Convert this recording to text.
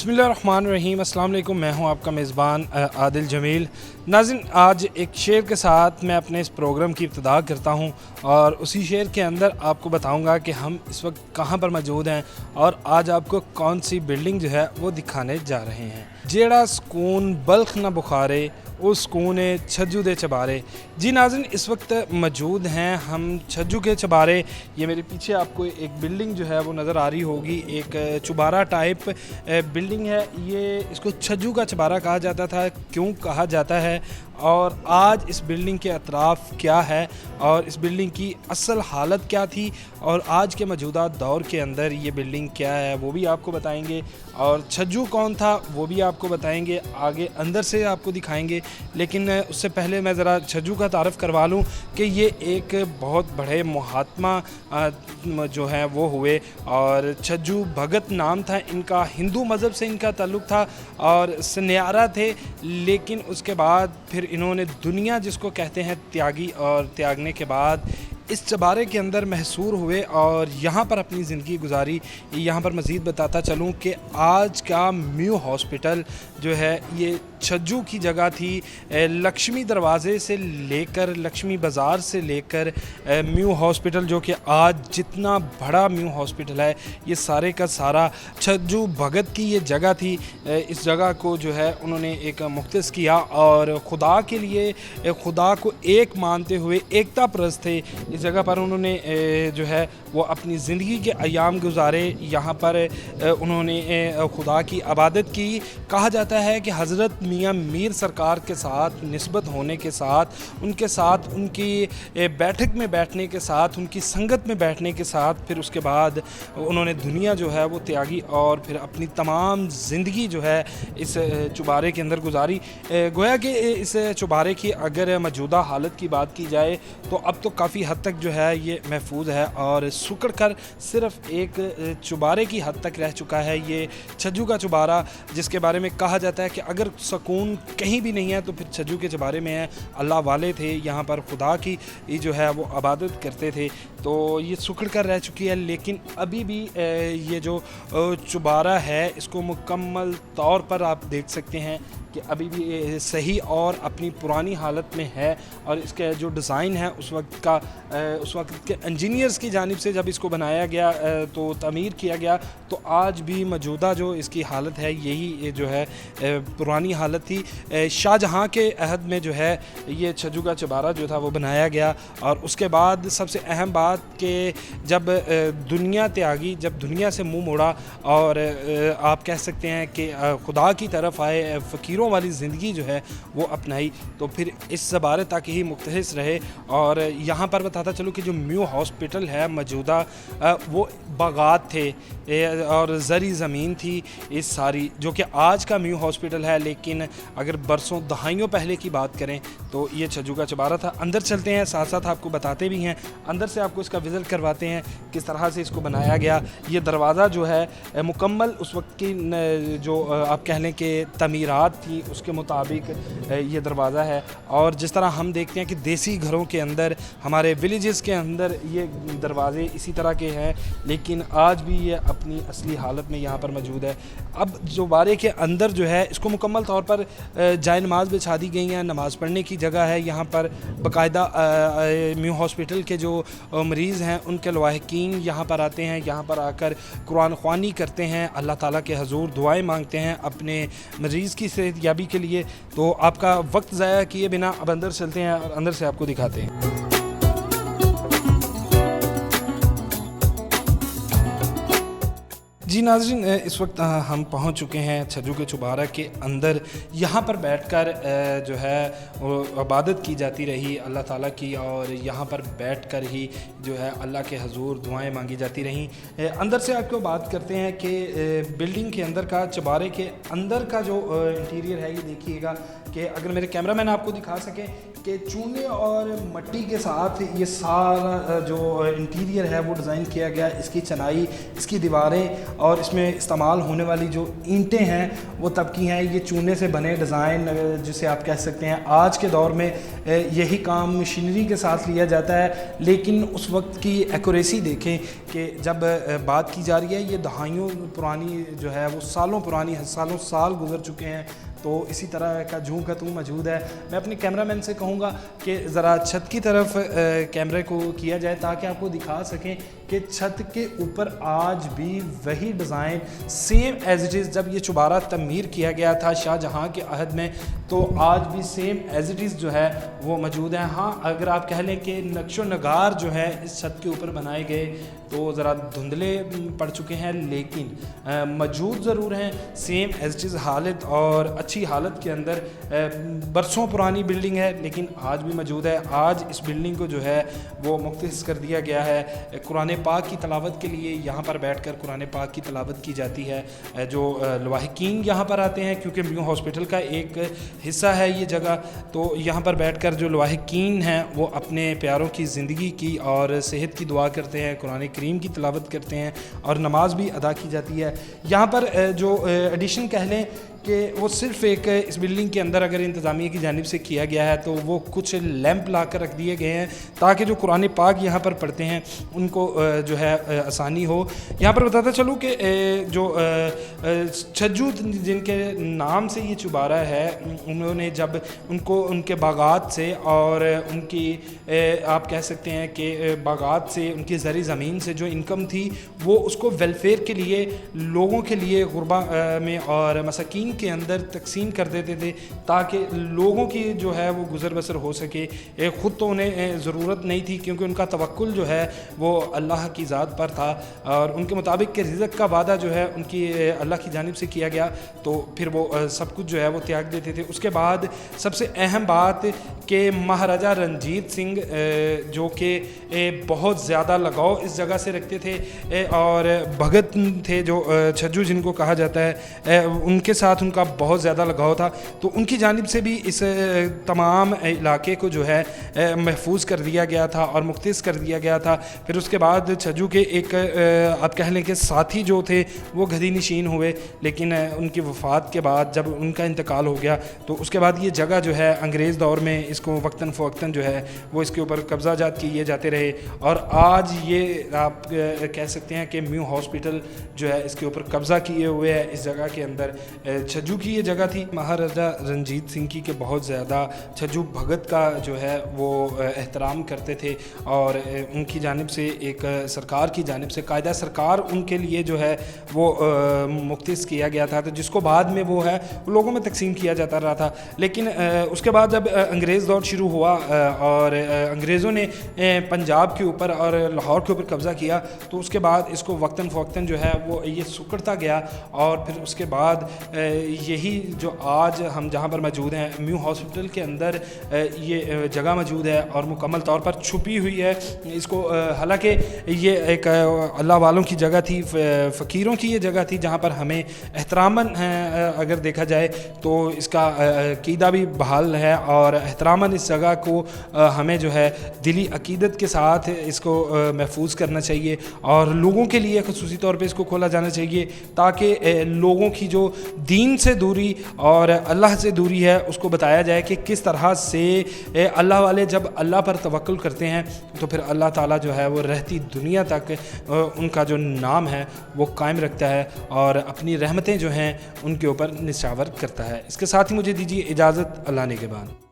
बिस्मिल्लाहिर्रहमानिर्रहीम। अस्सलाम वालेकुम। मैं हूं आपका मेज़बान आदिल जमील। नाज़रीन, आज एक शेर के साथ मैं अपने इस प्रोग्राम की इब्तिदा करता हूं और उसी शेर के अंदर आपको बताऊंगा कि हम इस वक्त कहां पर मौजूद हैं और आज आपको कौन सी बिल्डिंग जो है वो दिखाने जा रहे हैं। जेड़ा सुकून बल्ख न बुखारे वो सुकून छज्जू दे चबारे। जी नाज़रीन, इस वक्त मौजूद हैं हम छज्जू के चबारे। ये मेरे पीछे आपको एक बिल्डिंग जो है वो नज़र आ रही होगी, एक चुबारा टाइप बिल्डिंग है। ये इसको छज्जू का चबारा कहा जाता था। क्यों कहा जाता है और आज इस बिल्डिंग के अतराफ़ क्या है और इस बिल्डिंग की असल हालत क्या थी और आज के मौजूदा दौर के अंदर ये बिल्डिंग क्या है वो भी आपको बताएंगे और छज्जू कौन था वो भी आपको बताएंगे, आगे अंदर से आपको दिखाएंगे। लेकिन उससे पहले मैं ज़रा छज्जू का तारफ़ करवा लूँ कि ये एक बहुत बड़े महात्मा जो हैं वो हुए और छज्जू भगत नाम था इनका। हिंदू मज़हब से इनका ताल्लुक़ था और सन्यारा थे, लेकिन उसके बाद फिर इन्होंने दुनिया जिसको कहते हैं त्यागी और त्यागने के बाद इस चबारे के अंदर महसूर हुए और यहाँ पर अपनी ज़िंदगी गुजारी। यहाँ पर मज़ीद बताता चलूँ कि आज का म्यू हॉस्पिटल जो है ये छज्जू की जगह थी। लक्ष्मी दरवाज़े से लेकर लक्ष्मी बाज़ार से लेकर म्यू हॉस्पिटल जो कि आज जितना बड़ा म्यू हॉस्पिटल है ये सारे का सारा छज्जू भगत की ये जगह थी। इस जगह को जो है उन्होंने एक मुख्तस किया और ख़ुदा के लिए खुदा को एक मानते हुए एकता परस्त थे। इस जगह पर उन्होंने जो है वो अपनी ज़िंदगी के अयाम गुजारे। यहाँ पर उन्होंने खुदा की इबादत की। कहा जाता है कि हज़रत मियाँ मीर सरकार के साथ निस्बत होने के साथ उनके साथ उनकी बैठक में बैठने के साथ उनकी संगत में बैठने के साथ फिर उसके बाद उन्होंने दुनिया जो है वो त्यागी और फिर अपनी तमाम ज़िंदगी जो है इस चुबारे के अंदर गुजारी। गोया कि इस चुबारे की अगर मौजूदा हालत की बात की जाए तो अब तो काफ़ी हद तक जो है ये महफूज है और सुकड़ कर सिर्फ एक चुबारे की हद तक रह चुका है ये छज्जू का चुबारा, जिसके बारे में कहा जाता है कि अगर सुकून कहीं भी नहीं है तो फिर छज्जू के चुबारे में है। अल्लाह वाले थे यहाँ पर खुदा की जो है वो इबादत करते थे, तो ये सुकड़ कर रह चुकी है। लेकिन अभी भी ये जो चुबारा है इसको मुकम्मल तौर पर आप देख सकते हैं कि अभी भी सही और अपनी पुरानी हालत में है और इसका जो डिज़ाइन है उस वक्त के इंजीनियर्स की जानिब से जब इसको बनाया गया तो तामीर किया गया, तो आज भी मौजूदा जो इसकी हालत है यही जो है पुरानी हालत थी। शाहजहाँ के अहद में जो है ये छज्जू का चबारा जो था वो बनाया गया और उसके बाद सबसे अहम बात कि जब दुनिया त्यागी, जब दुनिया से मुँह मोड़ा और आप कह सकते हैं कि खुदा की तरफ आए, फ़कीरों वाली ज़िंदगी जो है वो अपनाई, तो फिर इस ज़बारे तक ही मुख्तहिस रहे। और यहाँ पर बताता चलूँ कि जो म्यू हॉस्पिटल है मौजूदा वो बागात थे और ज़री ज़मीन थी इस सारी, जो कि आज का म्यू हॉस्पिटल है। लेकिन अगर बरसों दहाइयों पहले की बात करें तो ये छज्जू का चबारा था। अंदर चलते हैं, साथ साथ आपको बताते भी हैं, अंदर से आपको इसका विज़िट करवाते हैं किस तरह से इसको बनाया गया। ये दरवाज़ा जो है मुकम्मल उस वक्त की जो आप कह लें कि तमीरात थी उसके मुताबिक ये दरवाज़ा है। और जिस तरह हम देखते हैं कि देसी घरों के अंदर, हमारे विलेजेस के अंदर ये दरवाज़े इसी तरह के हैं, लेकिन आज भी ये अपनी असली हालत में यहाँ पर मौजूद है। अब चुबारे के अंदर जो है इसको मुकम्मल तौर पर जाए नमाज़ बिछा दी गई हैं, नमाज़ पढ़ने की जगह है। यहाँ पर बाकायदा म्यू हॉस्पिटल के जो मरीज़ हैं उनके लवाहिकीन यहाँ पर आते हैं, यहाँ पर आकर कुरान ख्वानी करते हैं, अल्लाह ताला के हजूर दुआएं मांगते हैं अपने मरीज़ की सेहतयाबी के लिए। तो आपका वक्त ज़ाया किए बिना अब अंदर चलते हैं और अंदर से आपको दिखाते हैं। जी नाज़रीन, इस वक्त हम पहुंच चुके हैं छज्जू के चुबारा के अंदर। यहाँ पर बैठकर जो है वो इबादत की जाती रही अल्लाह ताला की और यहाँ पर बैठकर ही जो है अल्लाह के हजूर दुआएं मांगी जाती रहीं। अंदर से आपको बात करते हैं कि बिल्डिंग के अंदर का, चुबारे के अंदर का जो इंटीरियर है ये देखिएगा कि अगर मेरे कैमरामैन आपको दिखा सकें कि चूने और मट्टी के साथ ये सारा जो इंटीरियर है वो डिज़ाइन किया गया। इसकी चनाई, इसकी दीवारें اور اس میں استعمال ہونے والی جو اینٹیں ہیں وہ تب کی ہیں، یہ چونے سے بنے ڈیزائن جسے آپ کہہ سکتے ہیں آج کے دور میں یہی کام مشینری کے ساتھ لیا جاتا ہے، لیکن اس وقت کی ایکوریسی دیکھیں کہ جب بات کی جا رہی ہے یہ دہائیوں پرانی جو ہے وہ سالوں پرانی، سالوں سال گزر چکے ہیں، تو اسی طرح کا جوں کا توں موجود ہے۔ میں اپنے کیمرہ مین سے کہوں گا کہ ذرا چھت کی طرف کیمرے کو کیا جائے تاکہ آپ کو دکھا سکیں کہ چھت کے اوپر آج بھی وہی design same as it is, جب یہ چوبارہ تعمیر کیا گیا تھا شاہ جہاں کے عہد میں تو آج بھی سیم ایز اٹ از جو ہے وہ موجود ہیں۔ ہاں اگر آپ کہہ لیں کہ نقش و نگار جو ہے اس چھت کے اوپر بنائے گئے تو ذرا دھندلے پڑ چکے ہیں، لیکن موجود ضرور ہیں سیم ایز اٹ از حالت اور اچھی حالت کے اندر۔ برسوں پرانی بلڈنگ ہے لیکن آج بھی موجود ہے۔ آج اس بلڈنگ کو جو ہے وہ مختص کر دیا گیا ہے، قرآن پاک کی تلاوت کے لیے یہاں پر بیٹھ کر قرآن پاک کی تلاوت کی جاتی ہے۔ جو لواحقین یہاں پر آتے ہیں کیونکہ میو ہاسپٹل کا ایک حصہ ہے یہ جگہ، تو یہاں پر بیٹھ کر جو لواحقین ہیں وہ اپنے پیاروں کی زندگی کی اور صحت کی دعا کرتے ہیں، قرآن کریم کی تلاوت کرتے ہیں اور نماز بھی ادا کی جاتی ہے۔ یہاں پر جو ایڈیشن کہہ لیں کہ وہ صرف ایک اس بلڈنگ کے اندر اگر انتظامیہ کی جانب سے کیا گیا ہے تو وہ کچھ لیمپ لا کر رکھ دیے گئے ہیں تاکہ جو قرآن پاک یہاں پر پڑھتے ہیں ان کو جو ہے آسانی ہو۔ یہاں پر بتاتا چلوں کہ جو چھجو جن کے نام سے یہ چوبارہ ہے، انہوں نے جب ان کو ان کے باغات سے اور ان کی آپ کہہ سکتے ہیں کہ باغات سے ان کی زرعی زمین سے جو انکم تھی وہ اس کو ویلفیئر کے لیے، لوگوں کے لیے غربا میں اور مساکین کے اندر تقسیم کر دیتے تھے تاکہ لوگوں کی جو ہے وہ گزر بسر ہو سکے۔ خود تو انہیں ضرورت نہیں تھی کیونکہ ان کا توکل جو ہے وہ اللہ کی ذات پر تھا اور ان کے مطابق کہ رزق کا وعدہ جو ہے ان کی اللہ کی جانب سے کیا گیا تو پھر وہ سب کچھ جو ہے وہ تیاگ دیتے تھے۔ اس کے بعد سب سے اہم بات کہ مہاراجہ رنجیت سنگھ جو کہ بہت زیادہ لگاؤ اس جگہ سے رکھتے تھے اور بھگت تھے جو چھجو جن کو کہا جاتا ہے، ان کے ساتھ ان کا بہت زیادہ لگاؤ تھا، تو ان کی جانب سے بھی اس تمام علاقے کو جو ہے محفوظ کر دیا گیا تھا اور مختص کر دیا گیا تھا۔ پھر اس کے بعد چھجو کے ایک آپ کہہ لیں کہ ساتھی جو تھے وہ گدھی نشین ہوئے، لیکن ان کی وفات کے بعد جب ان کا انتقال ہو گیا تو اس کے بعد یہ جگہ جو ہے انگریز دور میں اس کو وقتاً فوقتاً جو ہے وہ اس کے اوپر قبضہ جات کیے جاتے رہے اور آج یہ آپ کہہ سکتے ہیں کہ میو ہاسپٹل جو ہے اس کے اوپر قبضہ کیے ہوئے ہے اس جگہ کے اندر۔ چھجو کی یہ جگہ تھی، مہاراجہ رنجیت سنگھ کی کہ بہت زیادہ چھجو بھگت کا جو ہے وہ احترام کرتے تھے اور ان کی جانب سے ایک سرکار کی جانب سے قاعدہ سرکار ان کے لیے جو ہے وہ مختص کیا گیا تھا، تو جس کو بعد میں وہ ہے لوگوں میں تقسیم کیا جاتا رہا تھا۔ لیکن اس کے بعد جب انگریز دور شروع ہوا اور انگریزوں نے پنجاب کے اوپر اور لاہور کے اوپر قبضہ کیا تو اس کے بعد اس کو وقتاً فوقتاً جو ہے وہ یہ سکڑتا گیا اور پھر اس کے بعد یہی جو آج ہم جہاں پر موجود ہیں میو ہاسپٹل کے اندر یہ جگہ موجود ہے اور مکمل طور پر چھپی ہوئی ہے اس کو، حالانکہ یہ ایک اللہ والوں کی جگہ تھی، فقیروں کی یہ جگہ تھی جہاں پر ہمیں احتراماً اگر دیکھا جائے تو اس کا عقیدہ بھی بحال ہے اور احتراماً اس جگہ کو ہمیں جو ہے دلی عقیدت کے ساتھ اس کو محفوظ کرنا چاہیے اور لوگوں کے لیے خصوصی طور پہ اس کو کھولا جانا چاہیے تاکہ لوگوں کی جو دین سے دوری اور اللہ سے دوری ہے اس کو بتایا جائے کہ کس طرح سے اللہ والے جب اللہ پر توکل کرتے ہیں تو پھر اللہ تعالیٰ جو ہے وہ رہتی دنیا تک ان کا جو نام ہے وہ قائم رکھتا ہے اور اپنی رحمتیں جو ہیں ان کے اوپر نشاور کرتا ہے۔ اس کے ساتھ ہی مجھے دیجیے اجازت، اللہ نے کے بعد۔